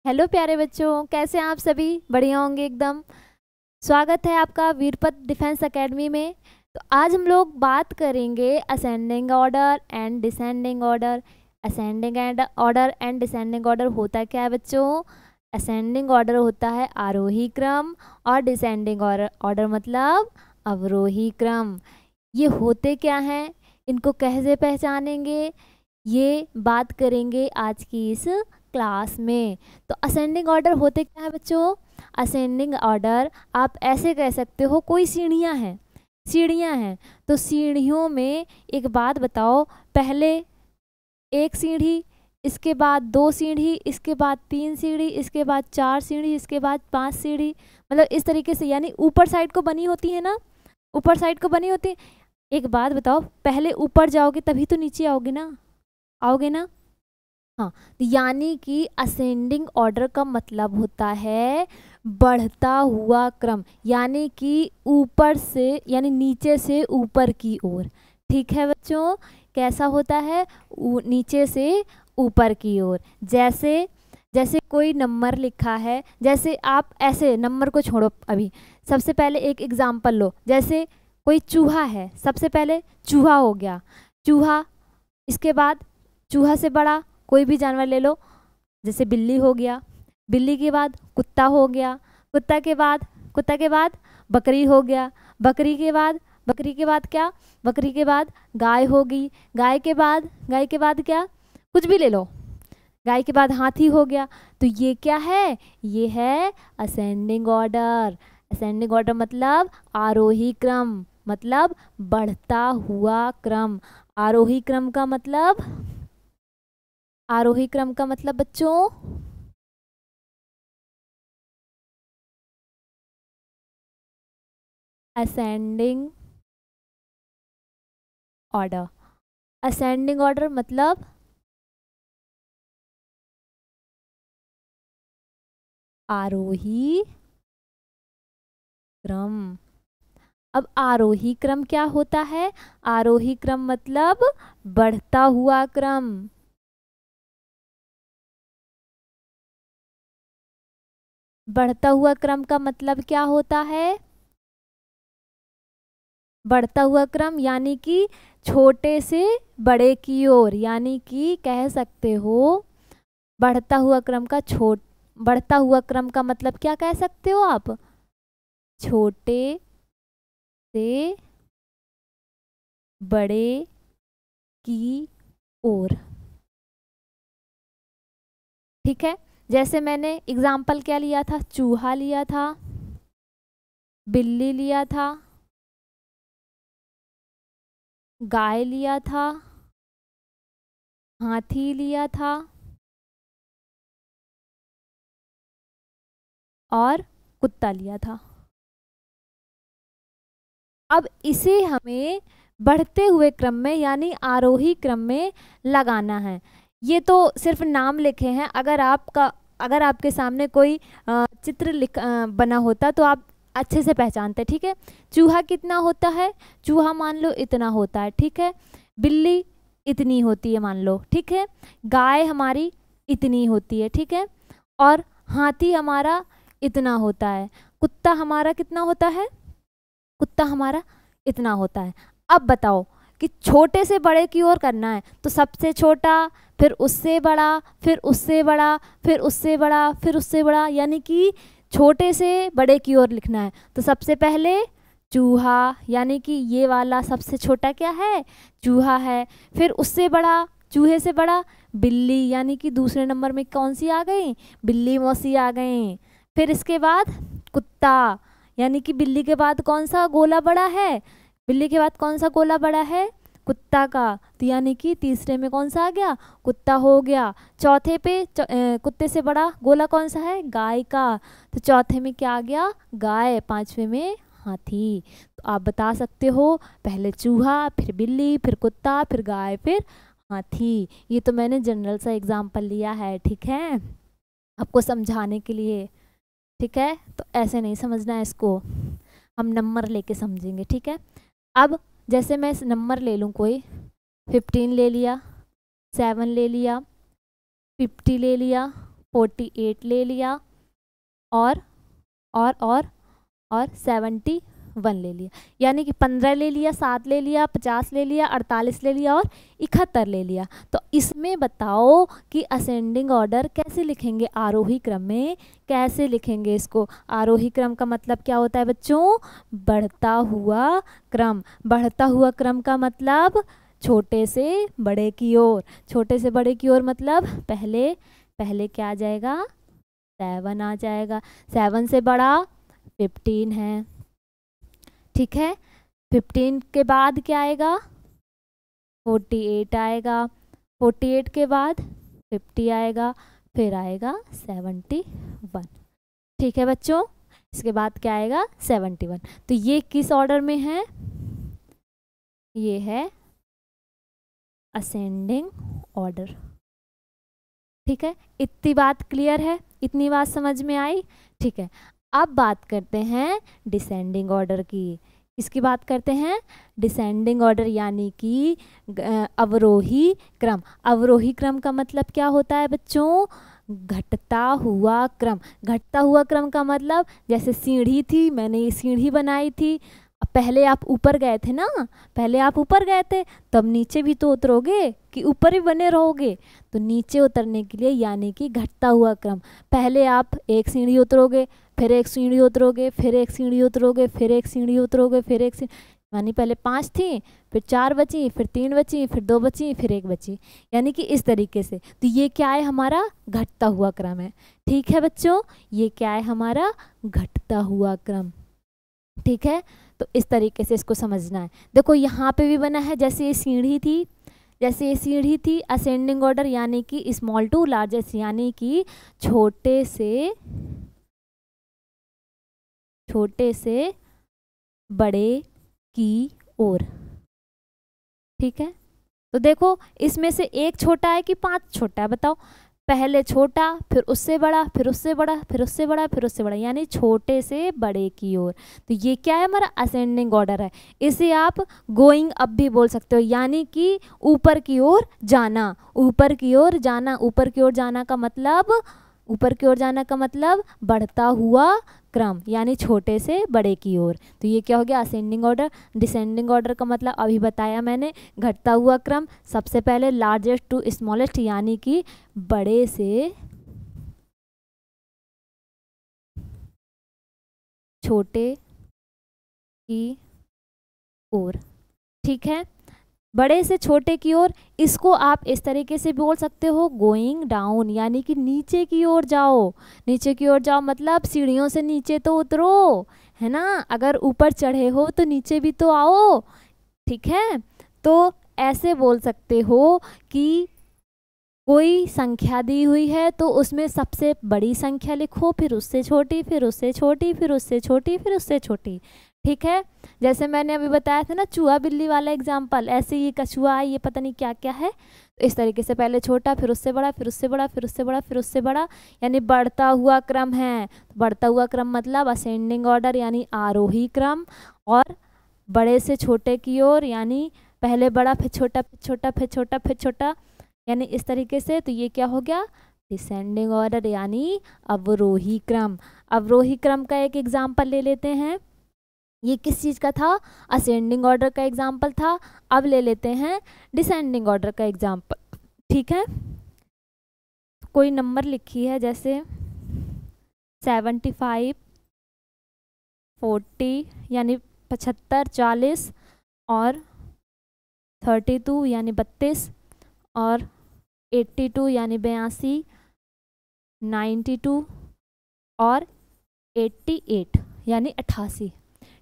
Hello प्यारे बच्चों, कैसे हैं आप सभी? बढ़िया होंगे एकदम। स्वागत है आपका वीरपत डिफेंस एकेडमी में। तो आज हम लोग बात करेंगे ascending order and descending order. Ascending and order and descending order होता क्या है बच्चों? असेंडिंग ऑर्डर होता है आरोही क्रम और डिसेंडिंग ऑर्डर मतलब अवरोही क्रम। ये होते क्या हैं, इनको कैसे पहचानेंगे, ये बात करेंगे आज की इस क्लास में। तो असेंडिंग ऑर्डर होते क्या है बच्चों? असेंडिंग ऑर्डर आप ऐसे कह सकते हो, कोई सीढ़ियाँ हैं तो सीढ़ियों में एक बात बताओ, पहले एक सीढ़ी, इसके बाद दो सीढ़ी, इसके बाद तीन सीढ़ी, इसके बाद चार सीढ़ी, इसके बाद पांच सीढ़ी, मतलब इस तरीके से, यानी ऊपर साइड को बनी होती है ना, ऊपर साइड को बनी होती है। एक बात बताओ, पहले ऊपर जाओगे तभी तो नीचे आओगे ना। हाँ, तो यानी कि असेंडिंग ऑर्डर का मतलब होता है बढ़ता हुआ क्रम, यानी कि ऊपर से, यानी नीचे से ऊपर की ओर। ठीक है बच्चों, कैसा होता है? नीचे से ऊपर की ओर। जैसे जैसे कोई नंबर लिखा है, जैसे आप ऐसे नंबर को छोड़ो, अभी सबसे पहले एक एग्जाम्पल लो। जैसे कोई चूहा है, सबसे पहले चूहा हो गया, चूहा, इसके बाद चूहा से बड़ा कोई भी जानवर ले लो, जैसे बिल्ली हो गया, बिल्ली के बाद कुत्ता हो गया, कुत्ता के बाद बकरी हो गया, बकरी के बाद क्या? बकरी के बाद गाय होगी, गाय के बाद क्या? कुछ भी ले लो, गाय के बाद हाथी हो गया। तो ये क्या है? ये है असेंडिंग ऑर्डर। असेंडिंग ऑर्डर मतलब आरोही क्रम, मतलब बढ़ता हुआ क्रम। आरोही क्रम का मतलब, आरोही क्रम का मतलब बच्चों, असेंडिंग ऑर्डर। असेंडिंग ऑर्डर मतलब आरोही क्रम। अब आरोही क्रम क्या होता है? आरोही क्रम मतलब बढ़ता हुआ क्रम। बढ़ता हुआ क्रम का मतलब क्या होता है? बढ़ता हुआ क्रम यानी कि छोटे से बड़े की ओर, यानी कि कह सकते हो बढ़ता हुआ क्रम का बढ़ता हुआ क्रम का मतलब क्या कह सकते हो आप? छोटे से बड़े की ओर। ठीक है, जैसे मैंने एग्जाम्पल क्या लिया था? चूहा लिया था, बिल्ली लिया था, गाय लिया था, हाथी लिया था और कुत्ता लिया था। अब इसे हमें बढ़ते हुए क्रम में यानी आरोही क्रम में लगाना है। ये तो सिर्फ नाम लिखे हैं, अगर आपके सामने कोई चित्र बना होता तो आप अच्छे से पहचानते। ठीक है, चूहा कितना होता है? चूहा मान लो इतना होता है, ठीक है। बिल्ली इतनी होती है मान लो, ठीक है। गाय हमारी इतनी होती है, ठीक है। और हाथी हमारा इतना होता है। कुत्ता हमारा कितना होता है? कुत्ता हमारा इतना होता है। अब बताओ कि छोटे से बड़े की ओर करना है तो सबसे छोटा, फिर उससे बड़ा, फिर उससे बड़ा, फिर उससे बड़ा, फिर उससे बड़ा, यानी कि छोटे से बड़े की ओर लिखना है। तो सबसे पहले चूहा, यानी कि ये वाला सबसे छोटा क्या है? चूहा है। फिर उससे बड़ा, चूहे से बड़ा बिल्ली, यानी कि दूसरे नंबर में कौन सी आ गई? बिल्ली मौसी आ गई। फिर इसके बाद कुत्ता, यानी कि बिल्ली के बाद कौन सा गोला बड़ा है? बिल्ली के बाद कौन सा गोला बड़ा है? कुत्ता का। तो यानी कि तीसरे में कौन सा आ गया? कुत्ता हो गया। चौथे पे कुत्ते से बड़ा गोला कौन सा है? गाय का। तो चौथे में क्या आ गया? गाय। पांचवे में हाथी। तो आप बता सकते हो, पहले चूहा, फिर बिल्ली, फिर कुत्ता, फिर गाय, फिर हाथी। ये तो मैंने जनरल सा एग्जाम्पल लिया है, ठीक है, आपको समझाने के लिए। ठीक है, तो ऐसे नहीं समझना है इसको, हम नंबर लेके समझेंगे। ठीक है, अब जैसे मैं नंबर ले लूँ, कोई 15 ले लिया, 7 ले लिया, 50 ले लिया, 48 ले लिया, और 71 ले लिया, यानी कि 15 ले लिया, 7 ले लिया, 50 ले लिया, 48 ले लिया और 71 ले लिया। तो इसमें बताओ कि असेंडिंग ऑर्डर कैसे लिखेंगे, आरोही क्रम में कैसे लिखेंगे इसको। आरोही क्रम का मतलब क्या होता है बच्चों, बढ़ता हुआ क्रम। बढ़ता हुआ क्रम का मतलब छोटे से बड़े की ओर। छोटे से बड़े की ओर मतलब पहले क्या आ जाएगा, 7 आ जाएगा। 7 से बड़ा 15 है, ठीक है। 15 के बाद क्या आएगा, 48 आएगा। 48 के बाद 50 आएगा, फिर आएगा 71, ठीक है बच्चों। इसके बाद क्या आएगा, 71। तो ये किस ऑर्डर में है, ये है असेंडिंग ऑर्डर, ठीक है। इतनी बात क्लियर है, इतनी बात समझ में आई, ठीक है। अब बात करते हैं डिसेंडिंग ऑर्डर की। किसकी बात करते हैं, डिसेंडिंग ऑर्डर, यानी कि अवरोही क्रम। अवरोही क्रम का मतलब क्या होता है बच्चों, घटता हुआ क्रम। घटता हुआ क्रम का मतलब जैसे सीढ़ी थी, मैंने ये सीढ़ी बनाई थी, पहले आप ऊपर गए थे ना, पहले आप ऊपर गए थे, तब नीचे भी तो उतरोगे कि ऊपर ही बने रहोगे। तो नीचे उतरने के लिए यानी कि घटता हुआ क्रम, पहले आप एक सीढ़ी उतरोगे, फिर एक सीढ़ी उतरोगे, फिर एक सीढ़ी उतरोगे, फिर एक सीढ़ी उतरोगे, फिर एक सीढ़ी, यानी पहले 5 थी, फिर 4 बची, फिर 3 बची, फिर 2 बची, फिर 1 बची, यानी कि इस तरीके से। तो ये क्या है, हमारा घटता हुआ क्रम है, ठीक है बच्चों। ये क्या है, हमारा घटता हुआ क्रम, ठीक है। तो इस तरीके से इसको समझना है। देखो यहाँ पे भी बना है, जैसे ये सीढ़ी थी, जैसे ये सीढ़ी थी, असेंडिंग ऑर्डर यानी कि स्मॉल टू लार्जेस्ट, यानी कि छोटे से बड़े की ओर, ठीक है। तो देखो इसमें से एक छोटा है कि 5 छोटा है, बताओ। पहले छोटा, फिर उससे बड़ा, फिर उससे बड़ा, फिर उससे बड़ा, फिर उससे बड़ा, यानी छोटे से बड़े की ओर। तो ये क्या है, हमारा असेंडिंग ऑर्डर है। इसे आप गोइंग अप भी बोल सकते हो, यानी कि ऊपर की ओर जाना। ऊपर की ओर जाना, ऊपर की ओर जाना का मतलब, ऊपर की ओर जाना का मतलब बढ़ता हुआ क्रम, यानी छोटे से बड़े की ओर। तो ये क्या हो गया, असेंडिंग ऑर्डर। डिसेंडिंग ऑर्डर का मतलब अभी बताया मैंने, घटता हुआ क्रम, सबसे पहले लार्जेस्ट टू स्मॉलेस्ट, यानी कि बड़े से छोटे की ओर, ठीक है। बड़े से छोटे की ओर, इसको आप इस तरीके से बोल सकते हो, गोइंग डाउन, यानी कि नीचे की ओर जाओ। नीचे की ओर जाओ मतलब सीढ़ियों से नीचे तो उतरो, है ना। अगर ऊपर चढ़े हो तो नीचे भी तो आओ, ठीक है। तो ऐसे बोल सकते हो कि कोई संख्या दी हुई है तो उसमें सबसे बड़ी संख्या लिखो, फिर उससे छोटी, फिर उससे छोटी, फिर उससे छोटी, फिर उससे छोटी, ठीक है। जैसे मैंने अभी बताया था ना चूहा बिल्ली वाला एग्जाम्पल, ऐसे ये कछुआ है, ये पता नहीं क्या क्या है। तो इस तरीके से पहले छोटा, फिर उससे बड़ा, फिर उससे बड़ा, फिर उससे बड़ा, फिर उससे बड़ा, यानी बढ़ता हुआ क्रम है। बढ़ता हुआ क्रम मतलब असेंडिंग ऑर्डर, यानी आरोही क्रम। और बड़े से छोटे की ओर, यानी पहले बड़ा, फिर छोटा, फिर छोटा, फिर छोटा, फिर छोटा, यानी इस तरीके से। तो ये क्या हो गया, डिसेंडिंग ऑर्डर, यानी अवरोही क्रम। अवरोही क्रम का एक एग्जाम्पल ले लेते हैं। ये किस चीज़ का था, असेंडिंग ऑर्डर का एग्जाम्पल था। अब ले लेते हैं डिसेंडिंग ऑर्डर का एग्जाम्पल, ठीक है। कोई नंबर लिखी है, जैसे 75, 40 यानी 75, 40 और 32 यानी 32 और 82 यानी 82, 92 और 88 यानी 88,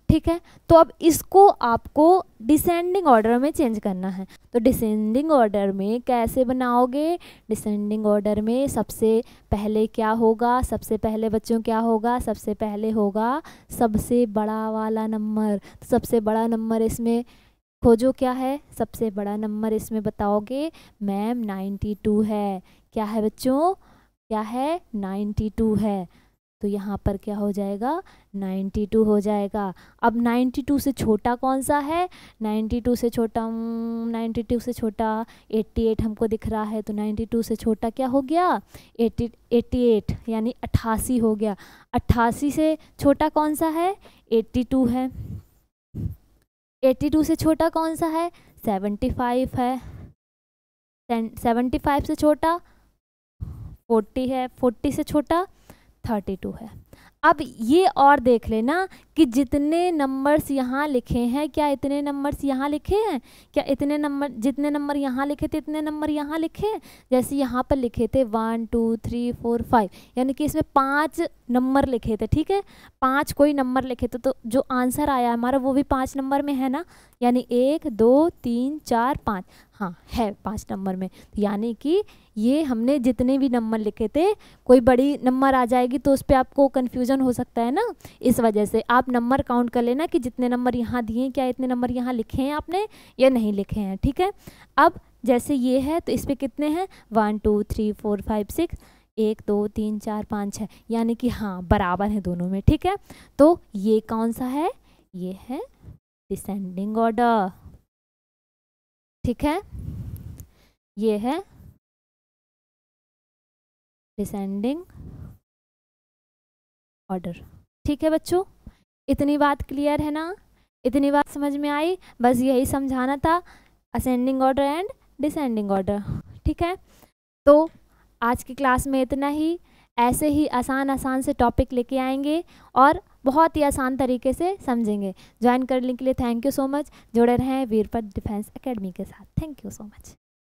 ठीक है। तो अब इसको आपको डिसेंडिंग ऑर्डर में चेंज करना है। तो डिसेंडिंग ऑर्डर में कैसे बनाओगे, डिसेंडिंग ऑर्डर में सबसे पहले क्या होगा, सबसे पहले बच्चों क्या होगा, सबसे पहले होगा सबसे बड़ा वाला नंबर। तो सबसे बड़ा नंबर इसमें खोजो, क्या है सबसे बड़ा नंबर इसमें, बताओगे मैम 92 है। क्या है बच्चों, क्या है 92 है। तो यहाँ पर क्या हो जाएगा 92 हो जाएगा। अब 92 से छोटा कौन सा है, 92 से छोटा 92 से छोटा 88 हमको दिख रहा है, तो 92 से छोटा क्या हो गया 88 यानी 88 हो गया। 88 से छोटा कौन सा है 82 है। 82 से छोटा कौन सा है 75 है। 75 से छोटा 40 है। 40 से छोटा 32 है। अब ये और देख लेना कि जितने नंबर्स यहाँ लिखे हैं, क्या इतने नंबर्स यहाँ लिखे हैं, क्या इतने नंबर, जितने नंबर यहाँ लिखे थे इतने नंबर यहाँ लिखे हैं। जैसे यहाँ पर लिखे थे 1 2 3 4 5, यानी कि इसमें 5 नंबर लिखे थे, ठीक है, 5 कोई नंबर लिखे थे, तो जो आंसर आया हमारा वो भी 5 नंबर में है ना, यानी 1 2 3 4 5, हाँ है 5 नंबर में। यानी कि ये हमने जितने भी नंबर लिखे थे, कोई बड़ी नंबर आ जाएगी तो उस पर आपको कन्फ्यूज़न हो सकता है ना, इस वजह से आप नंबर काउंट कर लेना कि जितने नंबर यहाँ दिए क्या इतने नंबर यहाँ लिखे हैं आपने या नहीं लिखे हैं, ठीक है। अब जैसे ये है तो इस पर कितने हैं 1 2 3 4 5 6, 1 2 3 4 5 6, यानी कि हाँ बराबर है दोनों में, ठीक है। तो ये कौन सा है, ये है डिसेंडिंग ऑर्डर, ठीक है, ये है डिसेंडिंग ऑर्डर, ठीक है बच्चों। इतनी बात क्लियर है ना, इतनी बात समझ में आई, बस यही समझाना था, ascending order and descending order, ठीक है। तो आज की क्लास में इतना ही, ऐसे ही आसान से टॉपिक लेके आएंगे और बहुत ही आसान तरीके से समझेंगे। ज्वाइन करने के लिए थैंक यू सो मच, जुड़े रहें वीरपत डिफेंस एकेडमी के साथ। Thank you so much.